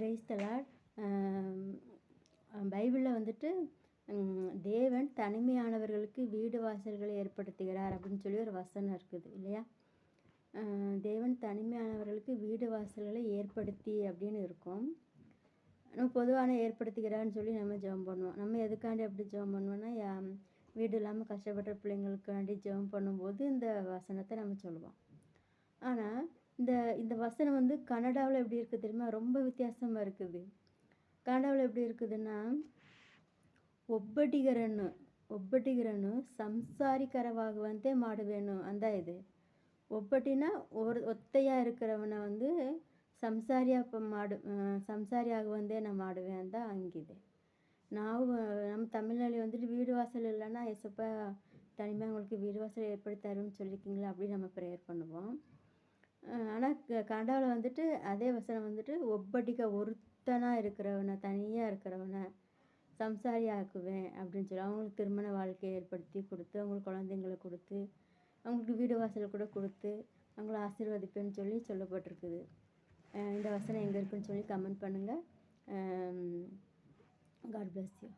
Praise the Lord. பைபிளில் வந்துட்டு தேவன் தனிமையானவர்களுக்கு வீடு வாசல்களை ஏற்படுத்துகிறார் அப்படின்னு சொல்லி ஒரு வசனம் இருக்குது இல்லையா? தேவன் தனிமையானவர்களுக்கு வீடு வாசல்களை ஏற்படுத்தி அப்படின்னு இருக்கும். நம்ம பொதுவான ஏற்படுத்துகிறான்னு சொல்லி நம்ம ஜெபம் பண்ணுவோம். நம்ம எதுக்காண்டி அப்படி ஜெபம் பண்ணுவோம்னா, வீடு இல்லாமல் கஷ்டப்படுற பிள்ளைங்களுக்காண்டி ஜெபம் பண்ணும்போது இந்த வசனத்தை நம்ம சொல்லுவோம். ஆனால் இந்த வசனம் வந்து கன்னடாவில் எப்படி இருக்குது தெரியுமா? ரொம்ப வித்தியாசமாக இருக்குது. கன்னடாவில் எப்படி இருக்குதுன்னா, ಒಬ್ಬಟ್ಟಿಗರನ್ನು ಸಂಸಾರಿಕರವಾಗುವಂತೆ ಮಾಡುವೆನು ಅಂದ ಇದೆ. ಒಬ್ಬಟ್ಟಿನ ಒತ್ತೆயாக இருக்கிறவனை வந்து ಸಂಸಾರಿ ಆಗುವಂತೆ நான் ಮಾಡುவேன் ಅಂತ ಹಂಗಿದೆ. ನಾವು ನಮ್ಮ ತಮಿಳ್ನಲ್ಲಿ வந்துட்டு வீடு வாசல் இல்லைன்னா ஏசப்பா தனிமையாக உங்களுக்கு வீடு வாசல் ஏற்படுத்தாருன்னு சொல்லியிருக்கீங்களா அப்படி நம்ம ப்ரேயர் பண்ணுவோம். ஆனால் கன்னடாவில் வந்துட்டு அதே வசனம் வந்துட்டு ஒருத்தனாக இருக்கிறவனை, தனியாக இருக்கிறவனை சம்சாரி ஆக்குவேன் அப்படின்னு சொல்லி அவங்களுக்கு திருமண வாழ்க்கையை ஏற்படுத்தி கொடுத்து, அவங்களுக்கு குழந்தைங்களை கொடுத்து, அவங்களுக்கு வீடு வாசல் கூட கொடுத்து அவங்கள ஆசீர்வதிப்பேன்னு சொல்லி சொல்லப்பட்டிருக்குது. இந்த வசனம் எங்கே இருக்குன்னு சொல்லி கமெண்ட் பண்ணுங்கள். God bless you.